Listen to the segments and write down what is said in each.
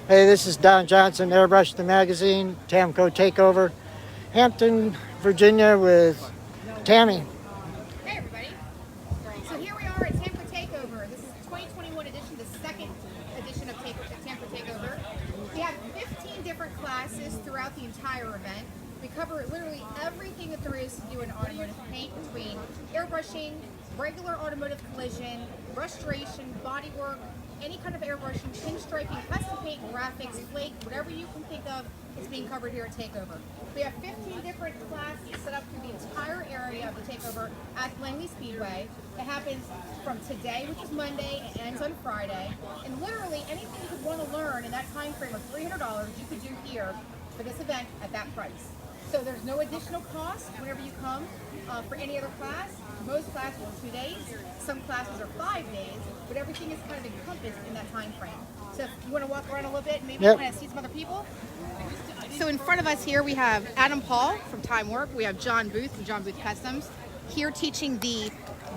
Hey, this is Don Johnson, Airbrush The Magazine, Tamco Take Over, Hampton, Virginia with Tammy. Hey everybody. So here we are at Tamco Take Over. This is the 2021 edition, the second edition of Tamco Take Over. We have 15 different classes throughout the entire event. We cover literally everything that there is to do in automotive paint, between airbrushing, regular automotive collision, restoration, bodywork, any kind of airbrushing, pinstriping, custom paint, graphics, flake, whatever you can think of is being covered here at Takeover. We have 15 different classes set up through the entire area of the Takeover at Langley Speedway. It happens from today, which is Monday, and ends on Friday. And literally anything you could want to learn in that time frame of $300, you could do here for this event at that price. So there's no additional cost whenever you come for any other class. Most classes are 2 days, some classes are 5 days, but everything is kind of encompassed in that time frame. So if you want to walk around a little bit, maybe you want to see some other people. So in front of us here we have Adam Paul from Time Work. We have John Booth from John Booth Customs here teaching the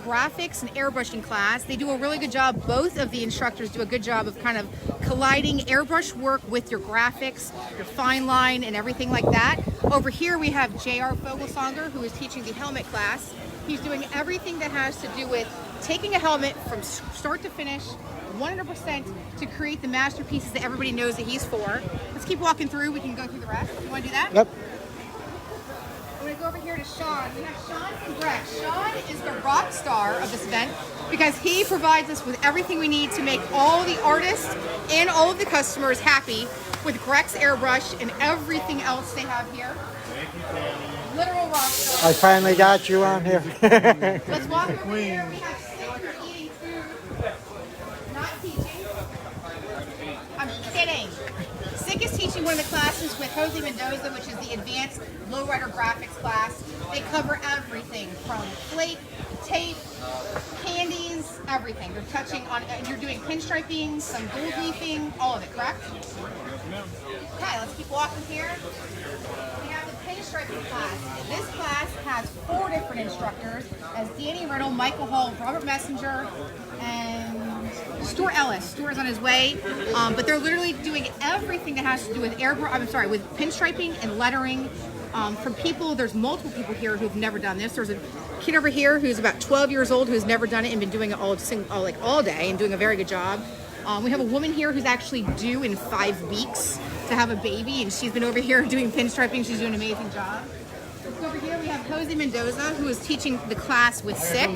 graphics and airbrushing class. They do a really good job. Both of the instructors do a good job of kind of colliding airbrush work with your graphics, your fine line, and everything like that. Over here we have J.R. Fogelsonger, who is teaching the helmet class. He's doing everything that has to do with taking a helmet from start to finish, 100% to create the masterpieces that everybody knows that he's for. Let's keep walking through. We can go through the rest. You want to do that? Yep. I'm going to go over here to Sean. We have Sean from Grex. Sean is the rock star of this event because he provides us with everything we need to make all the artists and all of the customers happy with Grex Airbrush and everything else they have here. Thank you, Tammy. Literal rock star. I finally got you on here. Let's walk over here. We have Sick eating food, not teaching. I'm kidding. Sick is teaching one of the classes with Jose Mendoza, which is the advanced Lowrider graphics class. They cover everything from flake, tape, candies, everything. They're touching on, you're doing pinstriping, some gold leafing, all of it, correct? Okay, let's keep walking here. We have the pinstriping class. This class has 4 different instructors, as Danny Riddle, Michael Hall, Robert Messenger, and Stuart Ellis. Stuart's on his way, but they're literally doing everything that has to do with with pinstriping and lettering. From people, there's multiple people here who've never done this. There's a kid over here who's about 12 years old who's never done it and been doing it all day and doing a very good job. We have a woman here who's actually due in 5 weeks to have a baby, and she's been over here doing pinstriping. She's doing an amazing job. Over here we have Jose Mendoza, who is teaching the class with Sick.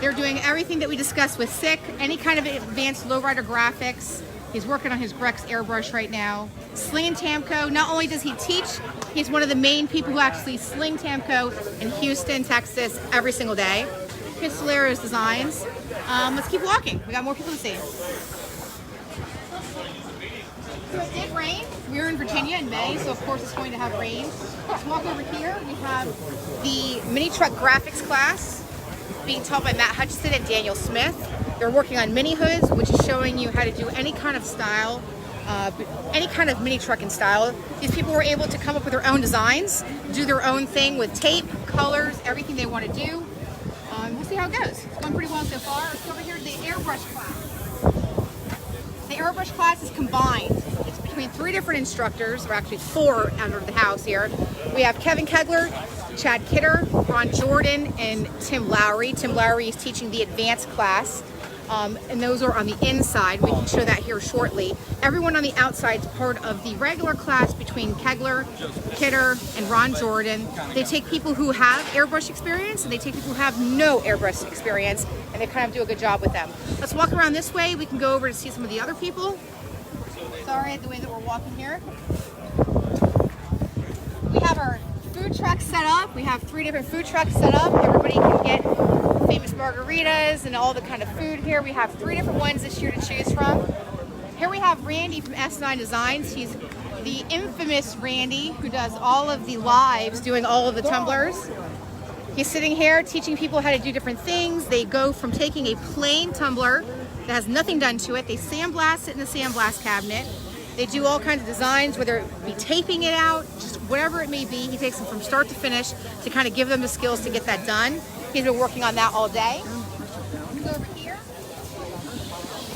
They're doing everything that we discussed with Sick, any kind of advanced lowrider graphics. He's working on his Grex airbrush right now. Slinging Tamco, not only does he teach, he's one of the main people who actually sling Tamco in Houston, Texas, every single day. Pistolera's Designs. Let's keep walking. We got more people to see. So it did rain. We were in Virginia in May, so of course it's going to have rain. Let's walk over here. We have the mini truck graphics class being taught by Matt Hutchison and Daniel Smith. They're working on mini hoods, which is showing you how to do any kind of style, any kind of mini trucking style. These people were able to come up with their own designs, do their own thing with tape, colors, everything they want to do. We'll see how it goes. It's going pretty well so far. Let's go over here to the airbrush class. The airbrush class is combined. It's between 3 different instructors, or actually 4 under the house here. We have Kevin Kegler, Chad Kidder, Ron Jordan, and Tim Lowry. Tim Lowry is teaching the advanced class. And those are on the inside. We can show that here shortly. Everyone on the outside is part of the regular class between Kegler, Kidder, and Ron Jordan. They take people who have airbrush experience and they take people who have no airbrush experience, and they kind of do a good job with them. Let's walk around this way. We can go over to see some of the other people. Sorry, the way that we're walking here. We have our food trucks set up. We have 3 different food trucks set up. Everybody can get famous margaritas and all the kind of food here. We have 3 different ones this year to choose from. Here we have Randy from S9 Designs. He's the infamous Randy who does all of the lives, doing all of the tumblers. He's sitting here teaching people how to do different things. They go from taking a plain tumbler that has nothing done to it. They sandblast it in the sandblast cabinet. They do all kinds of designs, whether it be taping it out, just whatever it may be. He takes them from start to finish to kind of give them the skills to get that done. He's been working on that all day. Go over here.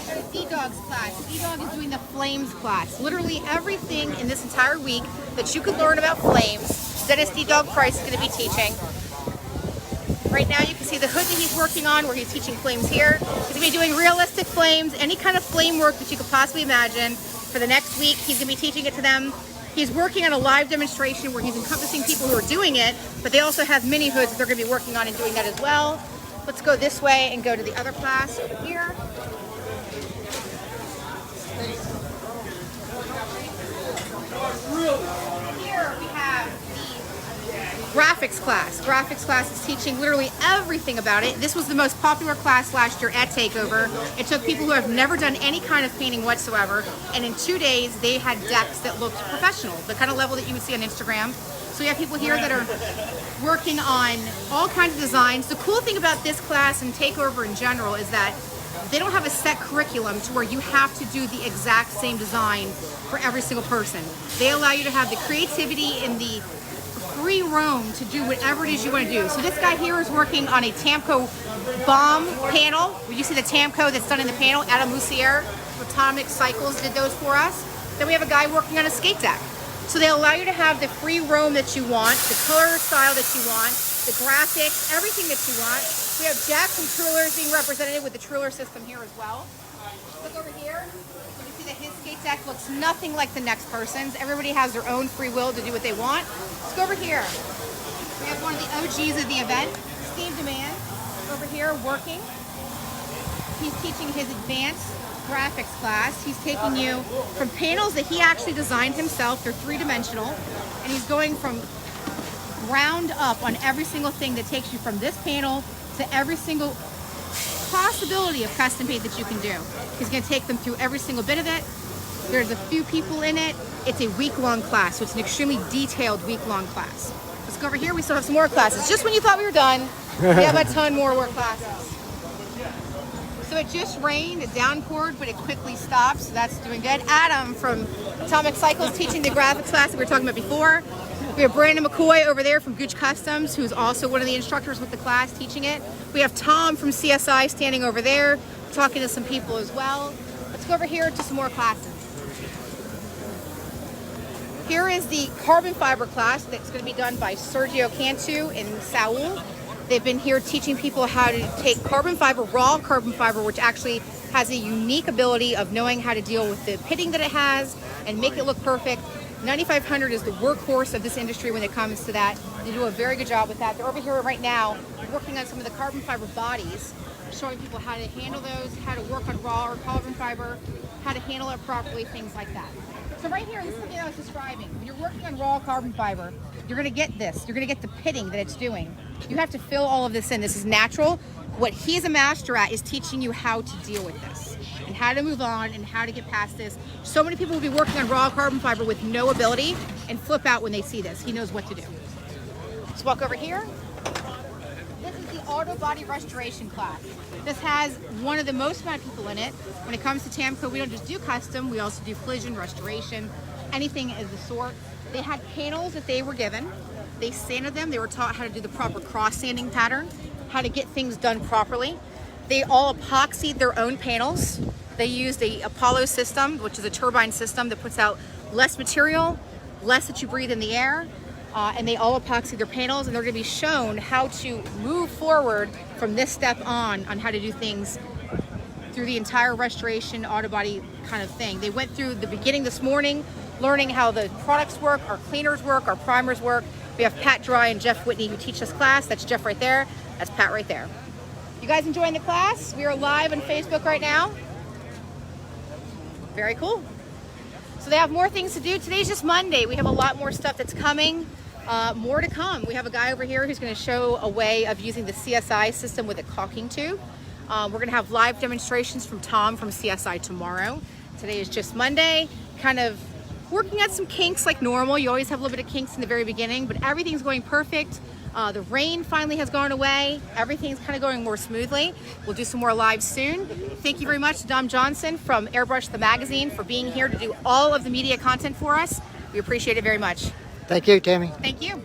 There's D-Dog. E-Dog's class. E-Dog is doing the Flames class. Literally everything in this entire week that you could learn about flames, Dennis E-Dog Price is going to be teaching. Right now you can see the hood that he's working on where he's teaching flames here. He's going to be doing realistic flames, any kind of flame work that you could possibly imagine. For the next week, he's going to be teaching it to them. He's working on a live demonstration where he's encompassing people who are doing it, but they also have mini hoods that they're going to be working on and doing that as well. Let's go this way and go to the other class over here. Here we have the graphics class. Graphics class is teaching literally everything about it. This was the most popular class last year at Takeover. It took people who have never done any kind of painting whatsoever, and in 2 days they had decks that looked professional, the kind of level that you would see on Instagram. So we have people here that are working on all kinds of designs. The cool thing about this class and Takeover in general is that they don't have a set curriculum to where you have to do the exact same design for every single person. They allow you to have the creativity and the free roam to do whatever it is you want to do. So this guy here is working on a Tamco bomb panel. You see the Tamco that's done in the panel. Adam Lucier, Atomic Cycles did those for us. Then we have a guy working on a skate deck. So they allow you to have the free roam that you want, the color style that you want, the graphics, everything that you want. We have jacks and Trullers being represented with the Truller system here as well. Look over here. You can see that his skate deck looks nothing like the next person's. Everybody has their own free will to do what they want. Let's go over here. We have one of the OGs of the event, Steve Demand, over here working. He's teaching his advanced graphics class. He's taking you from panels that he actually designed himself. They're three-dimensional, and he's going from ground up on every single thing that takes you from this panel to every single possibility of custom paint that you can do. He's going to take them through every single bit of it. There's a few people in it. It's a week-long class, so it's an extremely detailed week-long class. Let's go over here. We still have some more classes. Just when you thought we were done, we have a ton more classes. So it just rained, it downpoured, but it quickly stopped, so that's doing good. Adam from Atomic Cycles teaching the graphics class that we were talking about before. We have Brandon McCoy over there from Gooch Customs, who's also one of the instructors with the class teaching it. We have Tom from CSI standing over there, talking to some people as well. Let's go over here to some more classes. Here is the carbon fiber class that's going to be done by Sergio Cantu and Saul. They've been here teaching people how to take carbon fiber, raw carbon fiber, which actually has a unique ability of knowing how to deal with the pitting that it has and make it look perfect. 9500 is the workhorse of this industry when it comes to that. They do a very good job with that. They're over here right now working on some of the carbon fiber bodies, showing people how to handle those, how to work on raw or carbon fiber, how to handle it properly, things like that. So right here, this is something I was describing. When you're working on raw carbon fiber, you're going to get this. You're going to get the pitting that it's doing. You have to fill all of this in. This is natural. What he's a master at is teaching you how to deal with this and how to move on and how to get past this. So many people will be working on raw carbon fiber with no ability and flip out when they see this. He knows what to do. Let's walk over here. This is the auto body restoration class. This has one of the most amount of people in it. When it comes to Tamco, we don't just do custom, we also do collision, restoration, anything of the sort. They had panels that they were given. They sanded them. They were taught how to do the proper cross sanding pattern, how to get things done properly. They all epoxied their own panels. They used a Apollo system, which is a turbine system that puts out less material, less that you breathe in the air. And they all epoxy their panels, and they're going to be shown how to move forward from this step on how to do things through the entire restoration auto body kind of thing. They went through the beginning this morning, learning how the products work, our cleaners work, our primers work. We have Pat Dry and Jeff Whitney who teach this class. That's Jeff right there. That's Pat right there. You guys enjoying the class? We are live on Facebook right now. Very cool. So they have more things to do. Today's just Monday. We have a lot more stuff that's coming. More to come. We have a guy over here who's going to show a way of using the CSI system with a caulking tube. We're going to have live demonstrations from Tom from CSI tomorrow. Today is just Monday, kind of working on some kinks like normal. You always have a little bit of kinks in the very beginning, but everything's going perfect. The rain finally has gone away. Everything's kind of going more smoothly. We'll do some more live soon. Thank you very much to Dom Johnson from Airbrush The Magazine for being here to do all of the media content for us. We appreciate it very much. Thank you, Tammy. Thank you.